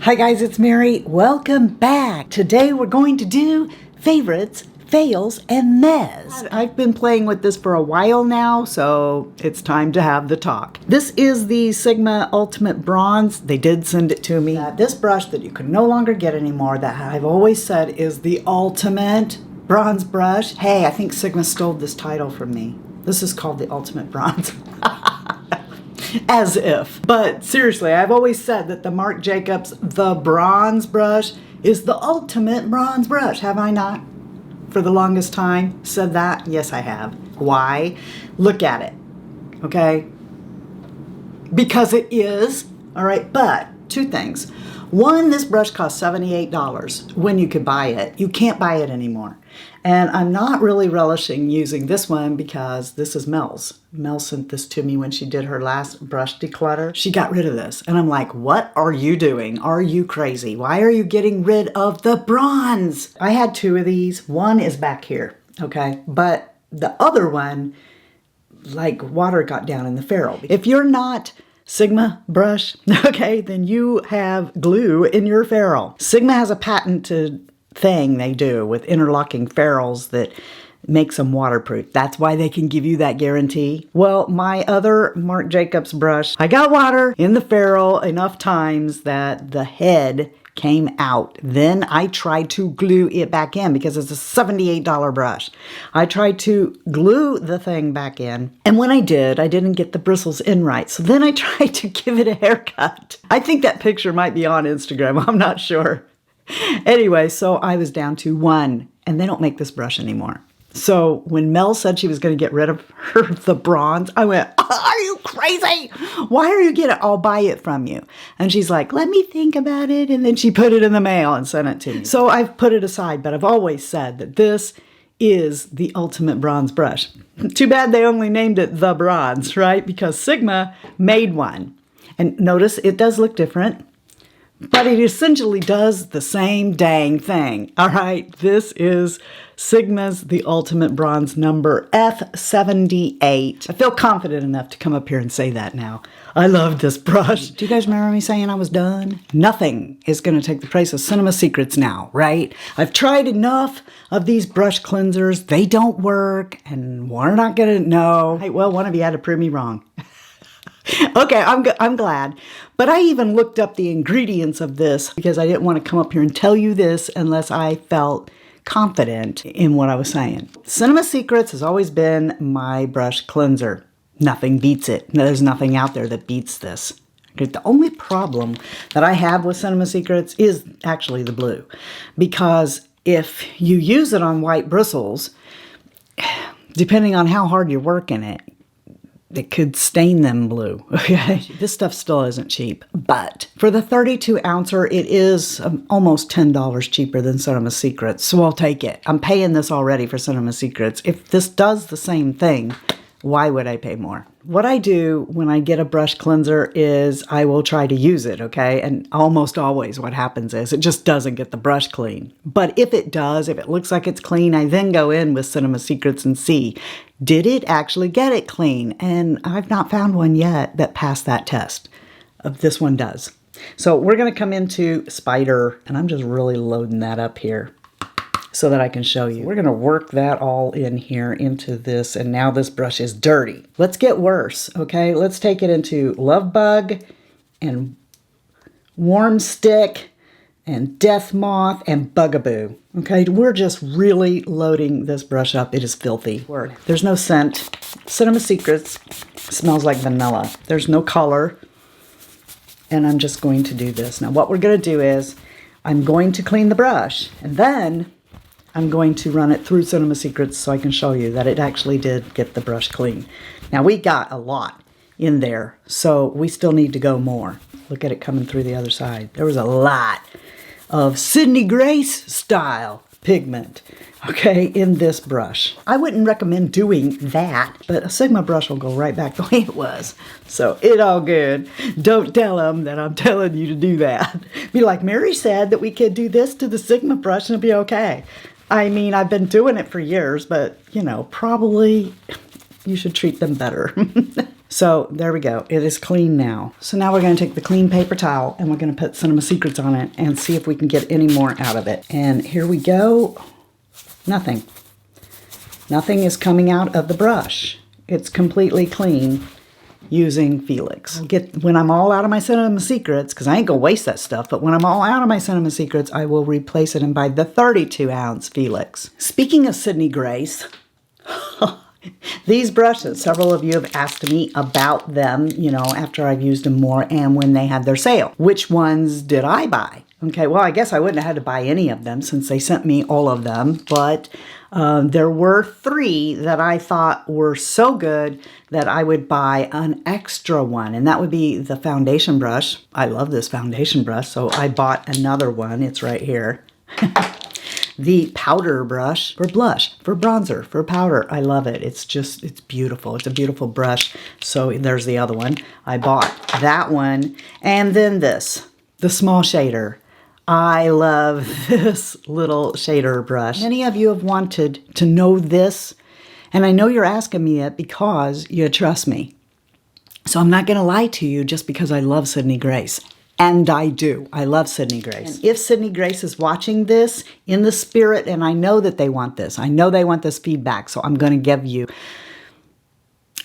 Hi guys, it's Mary. Welcome back. Today we're going to do favorites, fails, and mess. I've been playing with this for a while now, so it's time to have the talk. This is the Sigma Ultimate Bronze. They did send it to me. This brush that you can no longer get anymore, that I've always said is the ultimate bronze brush. Hey, I think Sigma stole this title from me. This is called the Ultimate Bronze. As if. But seriously, I've always said that the Marc Jacobs The Bronze brush is the ultimate bronze brush. Have I not? For the longest time said that? Yes, I have. Why? Look at it. Okay? Because it is. All right, but two things. One, this brush costs $78 when you could buy it. You can't buy it anymore. And I'm not really relishing using this one because this is Mel's. Mel sent this to me when she did her last brush declutter. She got rid of this. And I'm like, what are you doing? Are you crazy? Why are you getting rid of the bronze? I had two of these. One is back here, okay? But the other one, like water got down in the ferrule. If you're not Sigma brush, okay, then you have glue in your ferrule. Sigma has a patented thing they do with interlocking ferrules that makes them waterproof. That's why they can give you that guarantee. Well, my other Marc Jacobs brush, I got water in the ferrule enough times that the head came out. Then I tried to glue it back in because it's a $78 brush. I tried to glue the thing back in, and when I did, I didn't get the bristles in right. So then I tried to give it a haircut. I think that picture might be on Instagram. I'm not sure. Anyway, so I was down to one, and they don't make this brush anymore. So when Mel said she was going to get rid of the bronze, I went, are you crazy? Why are you getting it? I'll buy it from you. And she's like, let me think about it. And then she put it in the mail and sent it to me. So I've put it aside, but I've always said that this is the ultimate bronze brush. Too bad they only named it the bronze, right? Because Sigma made one. And notice it does look different, but it essentially does the same dang thing. All right, this is Sigma's The Ultimate Bronze number F78. I feel confident enough to come up here and say that now. I love this brush. Do you guys remember me saying I was done? Nothing is going to take the place of Cinema Secrets now, right? I've tried enough of these brush cleansers. They don't work, and we're not going to know. Hey, well, one of you had to prove me wrong. Okay, I'm glad. But I even looked up the ingredients of this because I didn't want to come up here and tell you this unless I felt confident in what I was saying. Cinema Secrets has always been my brush cleanser. Nothing beats it. There's nothing out there that beats this. The only problem that I have with Cinema Secrets is actually the blue. Because if you use it on white bristles, depending on how hard you're working it, it could stain them blue. Okay, this stuff still isn't cheap, but for the 32 ouncer, it is almost $10 cheaper than Cinema Secrets, so I'll take it. I'm paying this already for Cinema Secrets. If this does the same thing, why would I pay more? What I do when I get a brush cleanser is I will try to use it, okay? And almost always what happens is it just doesn't get the brush clean. But if it does, if it looks like it's clean, I then go in with Cinema Secrets and see, did it actually get it clean? And I've not found one yet that passed that test. This one does. So we're going to come into Spider, and I'm just really loading that up here so that I can show you. We're going to work that all in here into this, and now this brush is dirty. Let's get worse, okay? Let's take it into Love Bug and Warm Stick and Death Moth and Bugaboo. Okay, we're just really loading this brush up. It is filthy. There's no scent. Cinema Secrets smells like vanilla. There's no color. And I'm just going to do this. Now what we're going to do is I'm going to clean the brush, and then I'm going to run it through Cinema Secrets so I can show you that it actually did get the brush clean. Now we got a lot in there, so we still need to go more. Look at it coming through the other side. There was a lot of Sydney Grace style pigment, okay, in this brush. I wouldn't recommend doing that, but a Sigma brush will go right back the way it was. So it all good. Don't tell them that I'm telling you to do that. Be like, Mary said that we could do this to the Sigma brush and it'll be okay. I mean, I've been doing it for years, but, you know, probably you should treat them better. So there we go. It is clean now. So now we're going to take the clean paper towel and we're going to put Cinema Secrets on it and see if we can get any more out of it. And here we go. Nothing. Nothing is coming out of the brush. It's completely clean using Felix. When I'm all out of my Cinema Secrets, because I ain't going to waste that stuff, but when I'm all out of my Cinema Secrets, I will replace it and buy the 32-ounce Felix. Speaking of Sydney Grace, these brushes, several of you have asked me about them, you know, after I've used them more and when they had their sale. Which ones did I buy? Okay, well, I guess I wouldn't have had to buy any of them since they sent me all of them, but there were 3 that I thought were so good that I would buy an extra one, and that would be the foundation brush. I love this foundation brush, so I bought another one. It's right here. The powder brush for blush, for bronzer, for powder. I love it. It's beautiful. It's a beautiful brush. So there's the other one. I bought that one. And then this, the small shader. I love this little shader brush. Many of you have wanted to know this, and I know you're asking me it because you trust me. So I'm not going to lie to you just because I love Sydney Grace. And I do. I love Sydney Grace. And if Sydney Grace is watching this in the spirit, and I know that they want this, I know they want this feedback, so I'm going to give you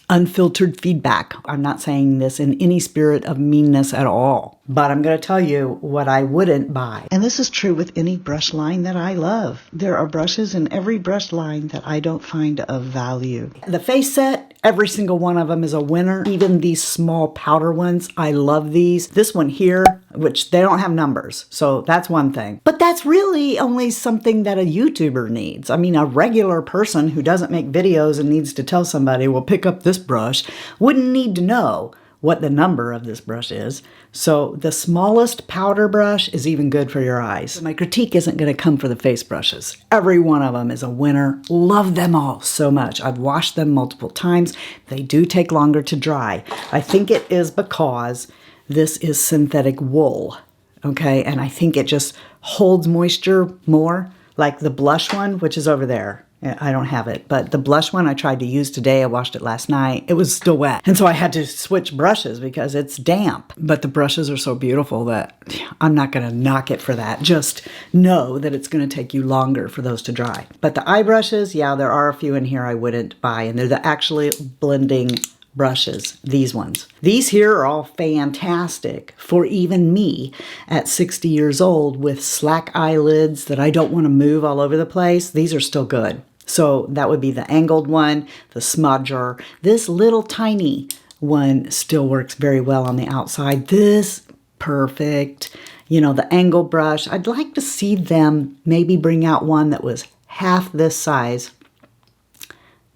unfiltered feedback. I'm not saying this in any spirit of meanness at all, but I'm going to tell you what I wouldn't buy. And this is true with any brush line that I love. There are brushes in every brush line that I don't find of value. The face set, every single one of them is a winner. Even these small powder ones, I love these. This one here, which they don't have numbers, so that's one thing. But that's really only something that a YouTuber needs. I mean, a regular person who doesn't make videos and needs to tell somebody, well, pick up this brush, wouldn't need to know what the number of this brush is. So the smallest powder brush is even good for your eyes. My critique isn't going to come for the face brushes. Every one of them is a winner. Love them all so much. I've washed them multiple times. They do take longer to dry. I think it is because this is synthetic wool, okay? And I think it just holds moisture more, like the blush one, which is over there. I don't have it, but the blush one I tried to use today, I washed it last night, it was still wet. And so I had to switch brushes because it's damp. But the brushes are so beautiful that I'm not gonna knock it for that. Just know that it's gonna take you longer for those to dry. But the eye brushes, yeah, there are a few in here I wouldn't buy, and they're the actually blending brushes, these ones. These here are all fantastic for even me at 60 years old with slack eyelids that I don't want to move all over the place. These are still good. So that would be the angled one, the smudger. This little tiny one still works very well on the outside. This, perfect. You know, the angle brush. I'd like to see them maybe bring out one that was half this size,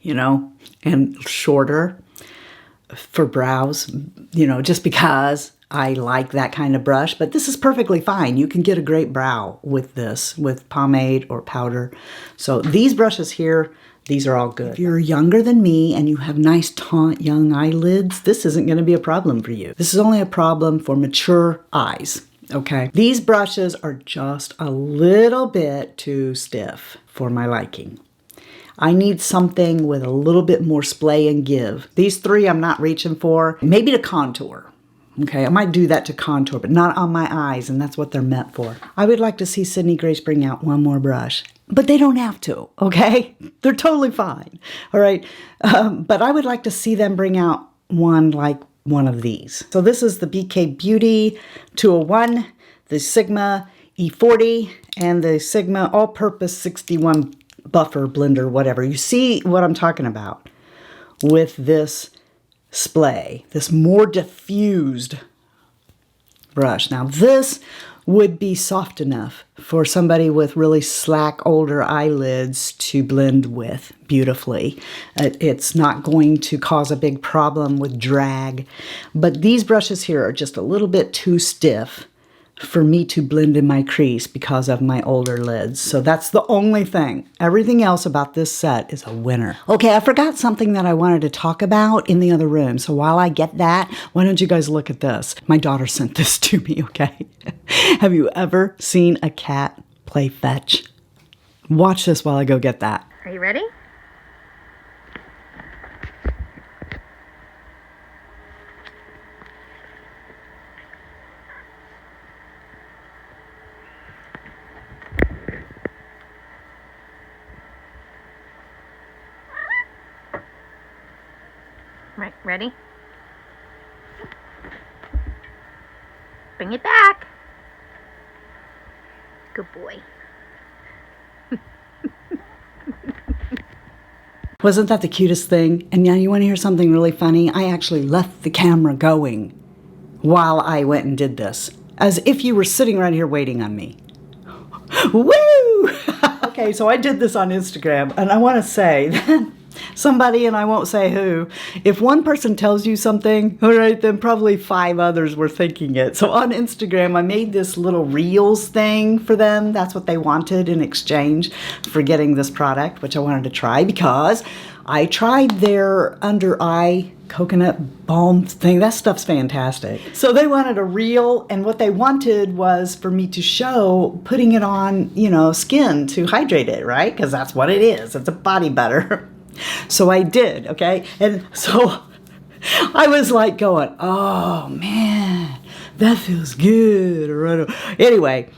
you know, and shorter for brows, you know, just because I like that kind of brush. But this is perfectly fine. You can get a great brow with this, with pomade or powder. So these brushes here, these are all good. If you're younger than me and you have nice taut young eyelids, this isn't going to be a problem for you. This is only a problem for mature eyes, okay? These brushes are just a little bit too stiff for my liking. I need something with a little bit more splay and give. These 3 I'm not reaching for. Maybe to contour. Okay, I might do that to contour, but not on my eyes, and that's what they're meant for. I would like to see Sydney Grace bring out one more brush, but they don't have to, okay? They're totally fine, all right? But I would like to see them bring out one like one of these. So this is the BK Beauty 201, the Sigma E40, and the Sigma All-Purpose 61 Buffer Blender, whatever. You see what I'm talking about with this splay, this more diffused brush. Now this would be soft enough for somebody with really slack older eyelids to blend with beautifully. It's not going to cause a big problem with drag, but these brushes here are just a little bit too stiff for me to blend in my crease because of my older lids. So that's the only thing. Everything else about this set is a winner. Okay, I forgot something that I wanted to talk about in the other room. So while I get that, why don't you guys look at this? My daughter sent this to me, okay? Have you ever seen a cat play fetch? Watch this while I go get that. Are you ready? Right, ready? Bring it back. Good boy. Wasn't that the cutest thing? And now you want to hear something really funny? I actually left the camera going while I went and did this, as if you were sitting right here waiting on me. Woo! Okay, so I did this on Instagram, and I want to say that somebody, and I won't say who, if one person tells you something, all right, then probably 5 others were thinking it. So on Instagram, I made this little Reels thing for them. That's what they wanted in exchange for getting this product, which I wanted to try because I tried their under eye coconut balm thing. That stuff's fantastic. So they wanted a reel, and what they wanted was for me to show putting it on, you know, skin to hydrate it, right? Because that's what it is. It's a body butter. So I did, okay? And so I was like going, oh man, that feels good. Anyway,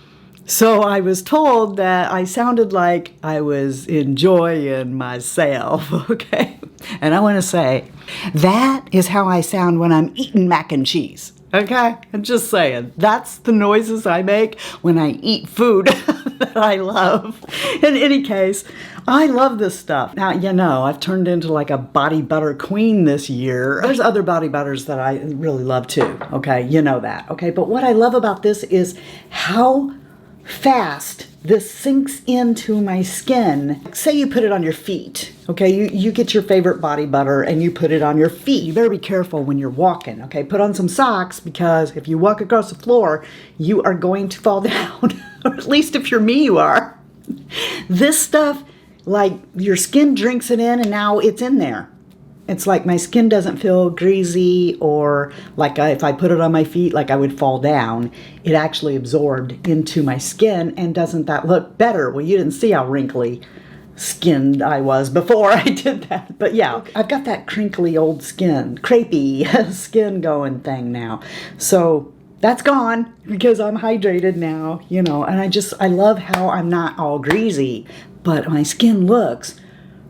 so I was told that I sounded like I was enjoying myself, okay? And I want to say, that is how I sound when I'm eating mac and cheese, okay? I'm just saying, that's the noises I make when I eat food that I love. In any case, I love this stuff. Now, you know, I've turned into like a body butter queen this year. There's other body butters that I really love too, okay? You know that, okay? But what I love about this is how fast this sinks into my skin. Say you put it on your feet, okay? You get your favorite body butter and you put it on your feet. You better be careful when you're walking, okay? Put on some socks because if you walk across the floor, you are going to fall down. Or at least if you're me, you are. This stuff, like your skin drinks it in and now it's in there. It's like my skin doesn't feel greasy or like if I put it on my feet like I would fall down. It actually absorbed into my skin, and doesn't that look better? Well, you didn't see how wrinkly skinned I was before I did that. But yeah, I've got that crinkly old skin, crepey skin going thing now. So that's gone because I'm hydrated now, you know, and I love how I'm not all greasy, but my skin looks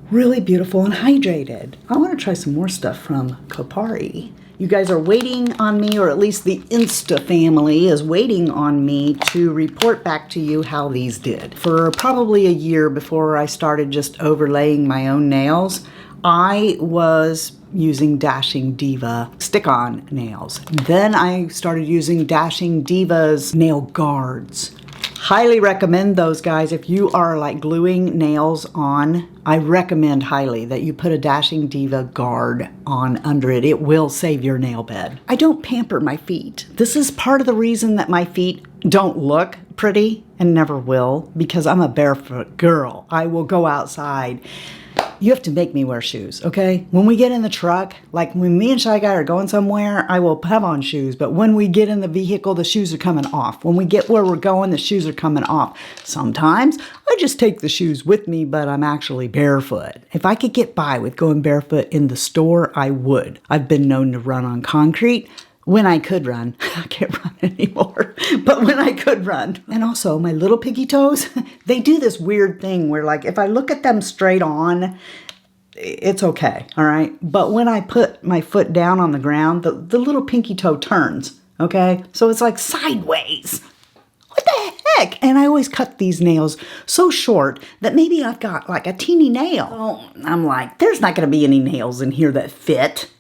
really beautiful and hydrated. I want to try some more stuff from Kopari. You guys are waiting on me, or at least the Insta family is waiting on me to report back to you how these did. For probably a year before I started just overlaying my own nails, I was using Dashing Diva stick-on nails. Then I started using Dashing Diva's nail guards. Highly recommend those, guys. If you are like gluing nails on, I recommend highly that you put a Dashing Diva guard on under it. It will save your nail bed. I don't pamper my feet. This is part of the reason that my feet don't look pretty and never will, because I'm a barefoot girl. I will go outside. You have to make me wear shoes, okay? When we get in the truck, like when me and Shy Guy are going somewhere, I will have on shoes. But when we get in the vehicle, the shoes are coming off. When we get where we're going, the shoes are coming off. Sometimes I just take the shoes with me, but I'm actually barefoot. If I could get by with going barefoot in the store, I would. I've been known to run on concrete. When I could run. I can't run anymore, but when I could run. And also my little piggy toes, they do this weird thing where like if I look at them straight on, it's okay, all right? But when I put my foot down on the ground, the little pinky toe turns, okay? So it's like sideways. What the heck? And I always cut these nails so short that maybe I've got like a teeny nail. So I'm like, there's not gonna be any nails in here that fit.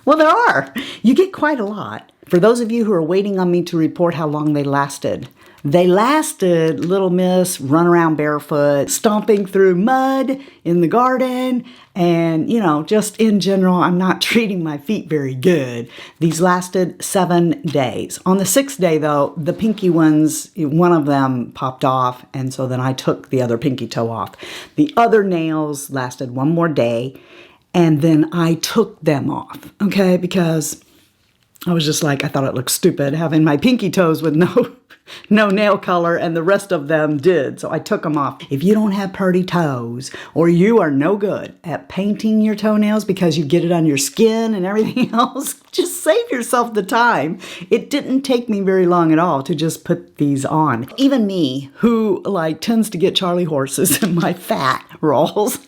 Well, there are. You get quite a lot. For those of you who are waiting on me to report how long they lasted, Little Miss run around barefoot, stomping through mud in the garden, and, you know, just in general, I'm not treating my feet very good. These lasted 7 days. On the 6th day, though, the pinky ones, one of them popped off, and so then I took the other pinky toe off. The other nails lasted 1 more day. And then I took them off, okay? Because I was just like, I thought it looked stupid having my pinky toes with no nail color, and the rest of them did. So I took them off. If you don't have pretty toes, or you are no good at painting your toenails because you get it on your skin and everything else, just save yourself the time. It didn't take me very long at all to just put these on. Even me, who like tends to get Charlie horses in my fat rolls,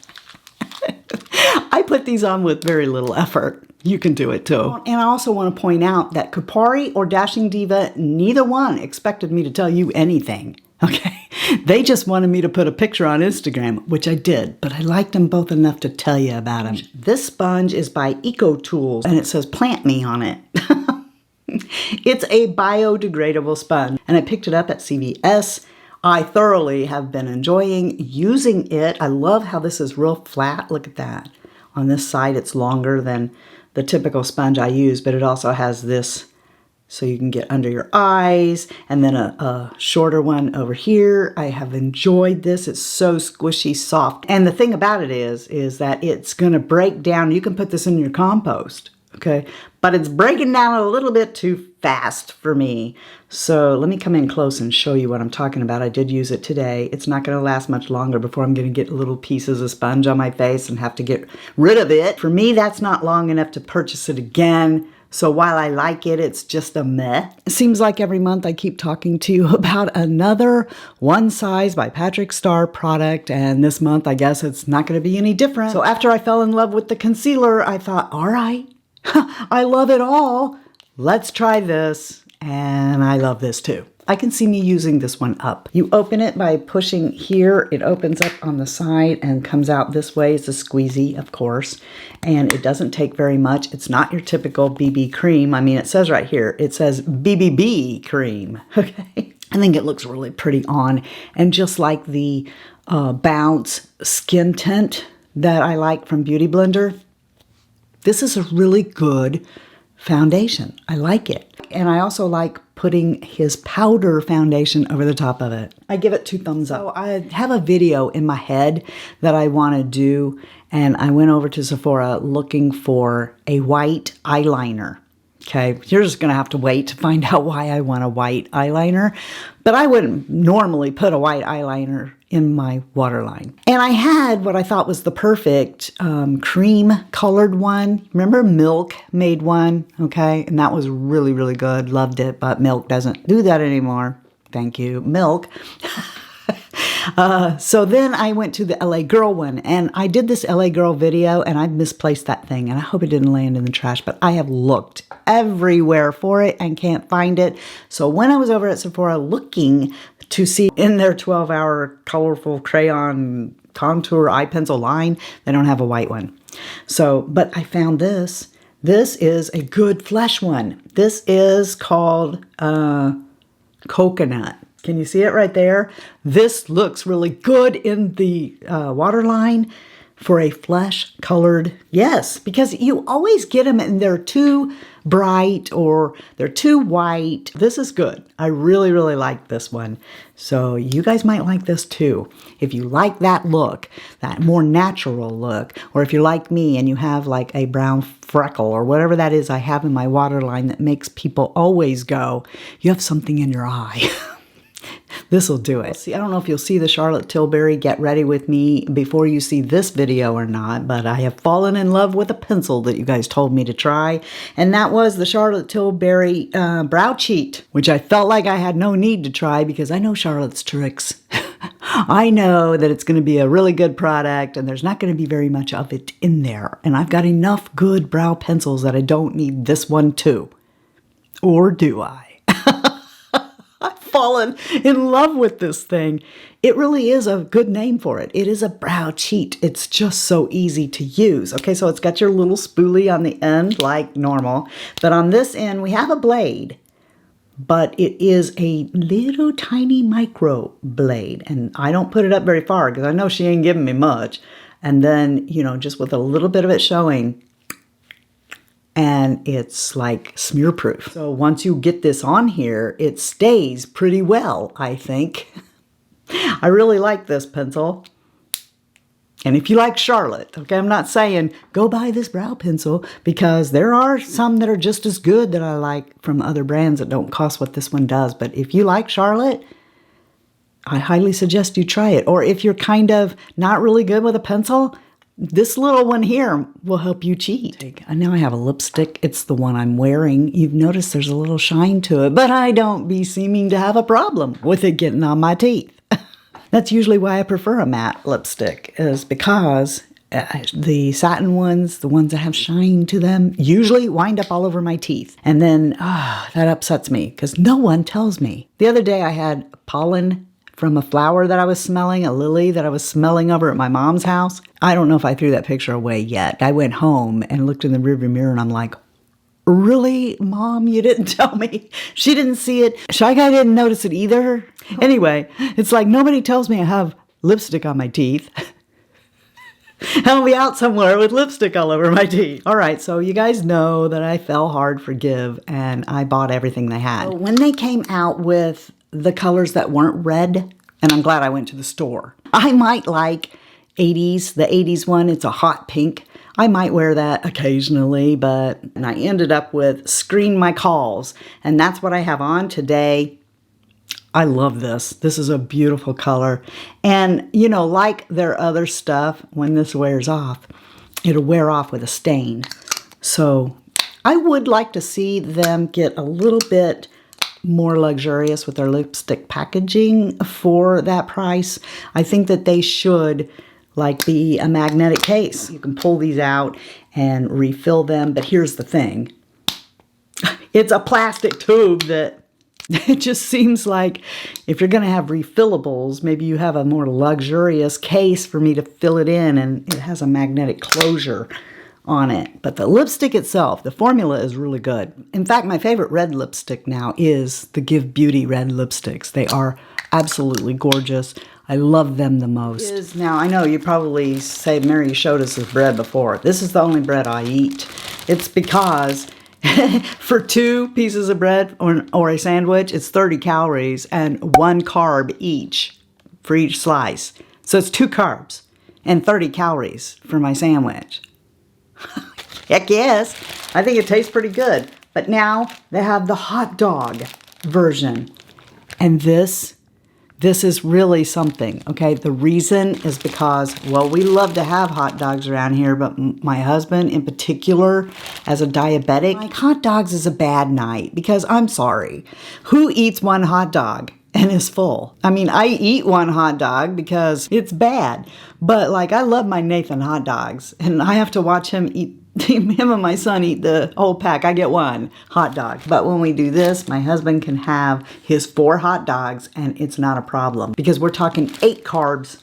I put these on with very little effort. You can do it too. And I also want to point out that Kopari or Dashing Diva, neither one expected me to tell you anything. Okay? They just wanted me to put a picture on Instagram, which I did, but I liked them both enough to tell you about them. This sponge is by Eco Tools, and it says Plant Me on it. It's a biodegradable sponge, and I picked it up at CVS. I thoroughly have been enjoying using it. I love how this is real flat. Look at that. On this side, it's longer than the typical sponge I use, but it also has this so you can get under your eyes, and then a shorter one over here. I have enjoyed this. It's so squishy, soft. And the thing about it is that it's gonna break down. You can put this in your compost, okay? But it's breaking down a little bit too fast for me. So let me come in close and show you what I'm talking about. I did use it today. It's not gonna last much longer before I'm gonna get little pieces of sponge on my face and have to get rid of it. For me, that's not long enough to purchase it again. So while I like it, it's just a meh. It seems like every month I keep talking to you about another One Size by Patrick Starrr product, and this month I guess it's not going to be any different. So after I fell in love with the concealer, I thought, all right, I love it all. Let's try this, and I love this too. I can see me using this one up. You open it by pushing here. It opens up on the side and comes out this way. It's a squeezy, of course, and it doesn't take very much. It's not your typical BB cream. I mean, it says right here, it says BBB cream, okay? I think it looks really pretty on, and just like the Bounce Skin Tint that I like from Beauty Blender, this is a really good foundation. I like it. And I also like putting his powder foundation over the top of it. I give it 2 thumbs up. So I have a video in my head that I want to do, and I went over to Sephora looking for a white eyeliner. Okay, you're just gonna have to wait to find out why I want a white eyeliner, but I wouldn't normally put a white eyeliner in my waterline. And I had what I thought was the perfect cream colored one. Remember Milk made one, okay? And that was really, really good, loved it, but Milk doesn't do that anymore. Thank you, Milk. So then I went to the LA Girl one, and I did this LA Girl video, and I misplaced that thing, and I hope it didn't land in the trash, but I have looked everywhere for it and can't find it. So when I was over at Sephora looking to see in their 12-hour colorful crayon contour eye pencil line, they don't have a white one. So, but I found this. This is a good flesh one. This is called Coconut. Can you see it right there? This looks really good in the waterline for a flesh colored, yes, because you always get them and they're too bright or they're too white. This is good. I really, really like this one. So you guys might like this too. If you like that look, that more natural look, or if you're like me and you have like a brown freckle or whatever that is I have in my waterline that makes people always go, you have something in your eye. This will do it. See, I don't know if you'll see the Charlotte Tilbury Get Ready With Me before you see this video or not, but I have fallen in love with a pencil that you guys told me to try, and that was the Charlotte Tilbury Brow Cheat, which I felt like I had no need to try because I know Charlotte's tricks. I know that it's going to be a really good product and there's not going to be very much of it in there, and I've got enough good brow pencils that I don't need this one too. Or do I? Fallen in love with this thing. It really is a good name for it. It is a brow cheat. It's just so easy to use. Okay, so it's got your little spoolie on the end like normal, but on this end we have a blade, but it is a little tiny micro blade, and I don't put it up very far because I know she ain't giving me much. And then, you know, just with a little bit of it showing, and it's like smear proof. So once you get this on here, it stays pretty well, I think. I really like this pencil. And if you like Charlotte, okay, I'm not saying go buy this brow pencil, because there are some that are just as good that I like from other brands that don't cost what this one does. But if you like Charlotte, I highly suggest you try it. Or if you're kind of not really good with a pencil, this little one here will help you cheat. And now I have a lipstick. It's the one I'm wearing. You've noticed there's a little shine to it, but I don't be seeming to have a problem with it getting on my teeth. That's usually why I prefer a matte lipstick, is because the satin ones, the ones that have shine to them, usually wind up all over my teeth. And then, that upsets me because no one tells me. The other day I had pollen from a flower that I was smelling, a lily that I was smelling over at my mom's house. I don't know if I threw that picture away yet. I went home and looked in the rearview mirror and I'm like, really, Mom, you didn't tell me? She didn't see it. Shy Guy didn't notice it either. Anyway, it's like nobody tells me I have lipstick on my teeth. I'll be out somewhere with lipstick all over my teeth. All right, so you guys know that I fell hard for Give and I bought everything they had. So when they came out with the colors that weren't red, and I'm glad I went to the store. I might like 80s, the 80s one, it's a hot pink. I might wear that occasionally, and I ended up with Screen My Calls, and that's what I have on today. I love this. This is a beautiful color. And, you know, like their other stuff, when this wears off, it'll wear off with a stain. So I would like to see them get a little bit more luxurious with their lipstick packaging for that price. I think that they should like be a magnetic case. You can pull these out and refill them, but here's the thing. It's a plastic tube that it just seems like if you're going to have refillables, maybe you have a more luxurious case for me to fill it in, and it has a magnetic closure on it. But the lipstick itself, the formula is really good. In fact, my favorite red lipstick now is the Give Beauty red lipsticks. They are absolutely gorgeous. I love them the most. Now, I know you probably say, Mary, you showed us this bread before. This is the only bread I eat. It's because for 2 pieces of bread or a sandwich, it's 30 calories and 1 carb each for each slice. So it's 2 carbs and 30 calories for my sandwich. Heck yes. I think it tastes pretty good. But now they have the hot dog version. And this is really something, okay? The reason is because, well, we love to have hot dogs around here, but my husband in particular, as a diabetic, like hot dogs is a bad night because I'm sorry. Who eats 1 hot dog and is full? I mean, I eat 1 hot dog because it's bad, but like I love my Nathan hot dogs and I have to watch him and my son eat the whole pack. I get 1 hot dog. But when we do this, my husband can have his 4 hot dogs and it's not a problem because we're talking 8 carbs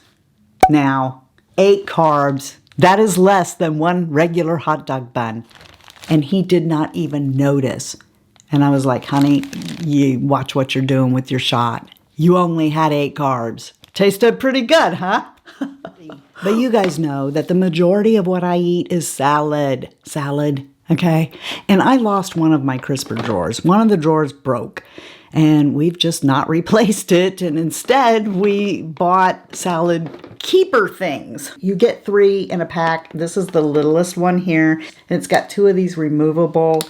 now. 8 carbs. That is less than 1 regular hot dog bun. And he did not even notice. And I was like, honey, you watch what you're doing with your shot. You only had 8 carbs. Tasted pretty good, huh? But you guys know that the majority of what I eat is salad, okay? And I lost one of my crisper drawers. One of the drawers broke and we've just not replaced it. And instead we bought salad keeper things. You get 3 in a pack. This is the littlest one here. And it's got 2 of these removable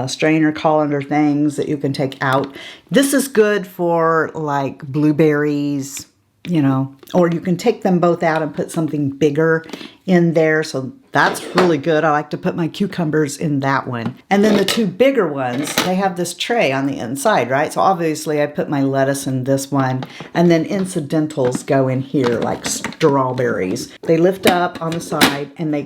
strainer colander things that you can take out. This is good for like blueberries, you know, or you can take them both out and put something bigger in there. So that's really good. I like to put my cucumbers in that one. And then the 2 bigger ones, they have this tray on the inside, right? So obviously I put my lettuce in this one and then incidentals go in here like strawberries. They lift up on the side and they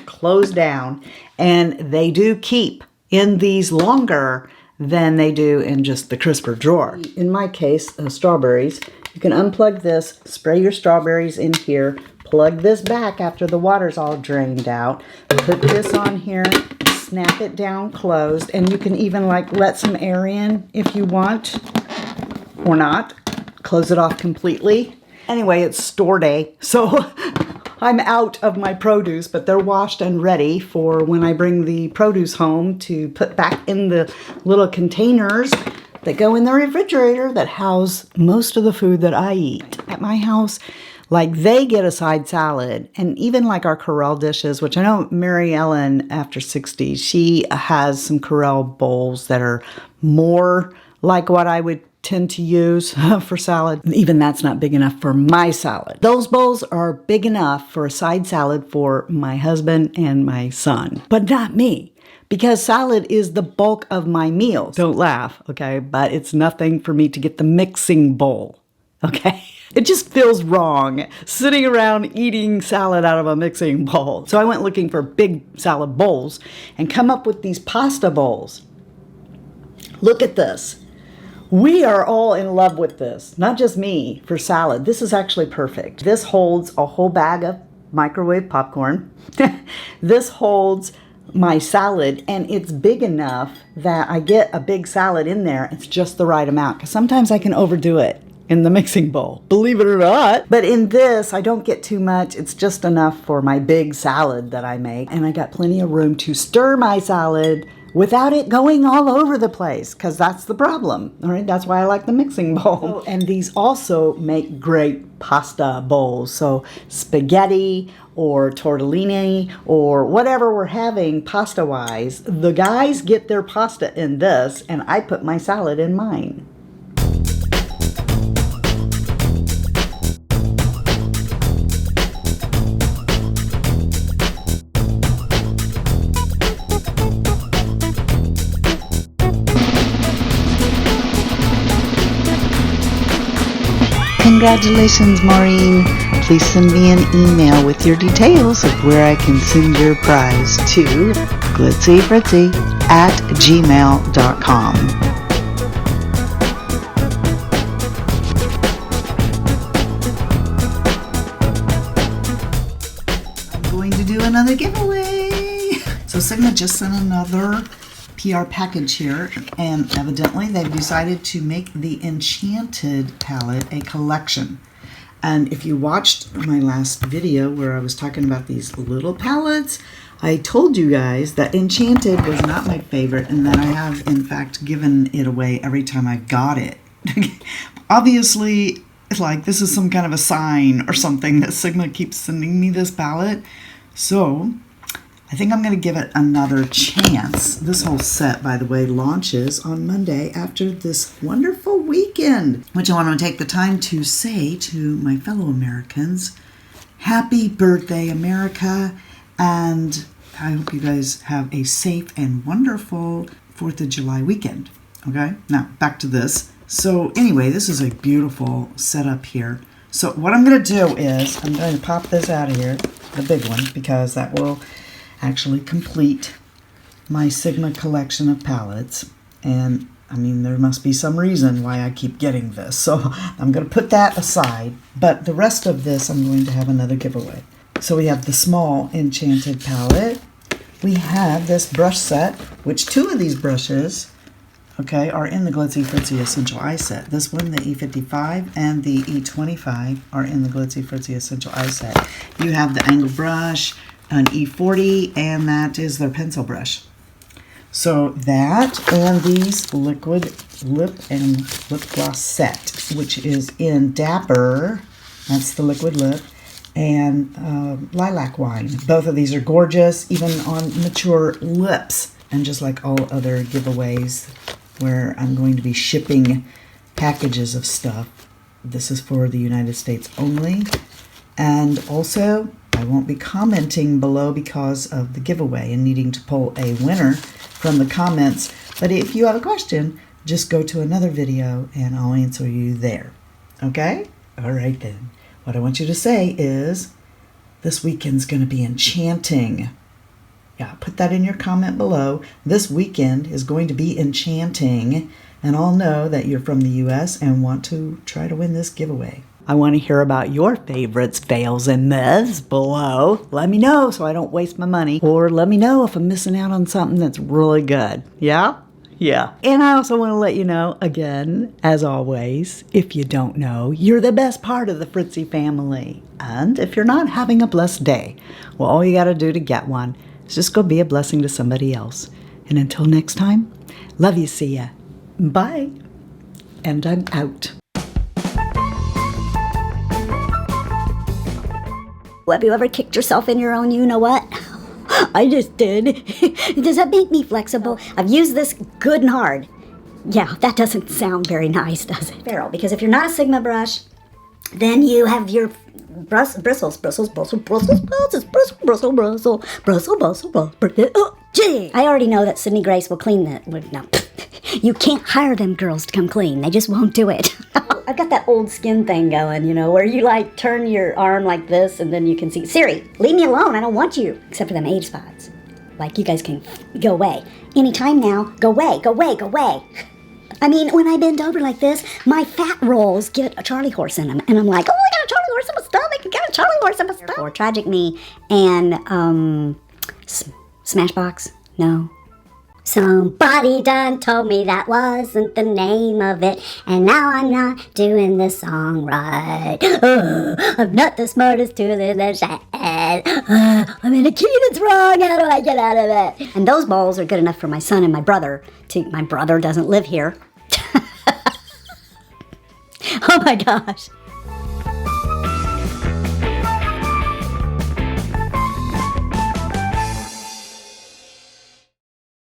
close down and they do keep in these longer than they do in just the crisper drawer. In my case, strawberries. You can unplug this, spray your strawberries in here, plug this back after the water's all drained out, put this on here, snap it down closed, and you can even like let some air in if you want or not. Close it off completely. Anyway, it's store day, so I'm out of my produce, but they're washed and ready for when I bring the produce home to put back in the little containers that go in the refrigerator that house most of the food that I eat. At my house, like they get a side salad, and even like our Corelle dishes, which I know Mary Ellen, after 60, she has some Corelle bowls that are more like what I would tend to use for salad. Even that's not big enough for my salad. Those bowls are big enough for a side salad for my husband and my son, but not me. Because salad is the bulk of my meals. Don't laugh, okay? But it's nothing for me to get the mixing bowl. okay? It just feels wrong sitting around eating salad out of a mixing bowl. So I went looking for big salad bowls and come up with these pasta bowls. Look at this. We are all in love with this, not just me, for salad. This is actually perfect. This holds a whole bag of microwave popcorn. This holds my salad, and it's big enough that I get a big salad in there. It's just the right amount, because sometimes I can overdo it in the mixing bowl, believe it or not. But in this, I don't get too much. It's just enough for my big salad that I make. And I got plenty of room to stir my salad without it going all over the place, because that's the problem. All right, that's why I like the mixing bowl. Oh, and these also make great pasta bowls. So spaghetti or tortellini or whatever we're having pasta-wise, the guys get their pasta in this, and I put my salad in mine. Congratulations, Maureen. Please send me an email with your details of where I can send your prize to glitzyfritzy@gmail.com. I'm going to do another giveaway. So Sigma just sent another PR package here, and evidently they've decided to make the Enchanted palette a collection. And if you watched my last video where I was talking about these little palettes, I told you guys that Enchanted was not my favorite, and that I have in fact given it away every time I got it. Obviously, like, this is some kind of a sign or something that Sigma keeps sending me this palette. So I think I'm going to give it another chance. This whole set, by the way, launches on Monday after this wonderful weekend, which I want to take the time to say to my fellow Americans, happy birthday, America, and I hope you guys have a safe and wonderful 4th of July weekend. Okay, now back to this. So anyway, this is a beautiful setup here. So what I'm going to do is I'm going to pop this out of here, the big one, because that will actually complete my Sigma collection of palettes. And I mean, there must be some reason why I keep getting this, so I'm going to put that aside. But the rest of this, I'm going to have another giveaway. So we have the small Enchanted palette. We have this brush set, which 2 of these brushes, okay, are in the Glitzy Fritzy Essential Eye Set. This one, the E55, and the E25 are in the Glitzy Fritzy Essential Eye Set. You have the angle brush, an E40, and that is their pencil brush. So that, and these liquid lip and lip gloss set, which is in Dapper, that's the liquid lip, and Lilac Wine. Both of these are gorgeous, even on mature lips. And just like all other giveaways where I'm going to be shipping packages of stuff, this is for the United States only. And also, I won't be commenting below because of the giveaway and needing to pull a winner from the comments. But if you have a question, just go to another video and I'll answer you there. Okay? All right then. What I want you to say is, this weekend's going to be enchanting. Yeah, put that in your comment below. This weekend is going to be enchanting. And I'll know that you're from the US and want to try to win this giveaway. I want to hear about your favorites, fails, and myths below. Let me know so I don't waste my money. Or let me know if I'm missing out on something that's really good. Yeah? Yeah. And I also want to let you know, again, as always, if you don't know, you're the best part of the Fritzy family. And if you're not having a blessed day, well, all you got to do to get one is just go be a blessing to somebody else. And until next time, love you, see ya. Bye. And I'm out. Have you ever kicked yourself in your own you-know-what? I just did. Does that make me flexible? I've used this good and hard. Yeah, that doesn't sound very nice, does it? Feral, because if you're not a Sigma brush, Then you have your bristles. Gee, I already know that Sydney Grace will clean that. No, you can't hire them girls to come clean. They just won't do it. I've got that old skin thing going, you know, where you like turn your arm like this and then you can see. Siri, leave me alone. I don't want you. Except for them age spots. Like, you guys can go away. Anytime now, go away. I mean, when I bend over like this, my fat rolls get a Charlie horse in them. And I'm like, oh, I got a Charlie horse in my stomach. I got a Charlie horse in my stomach. Or Tragic Me and Smashbox. No. Somebody done told me that wasn't the name of it, and now I'm not doing the song right. I'm not the smartest tool in the shed. I'm in a key that's wrong. How do I get out of it? And those bowls are good enough for my son and my brother. My brother doesn't live here. Oh my gosh.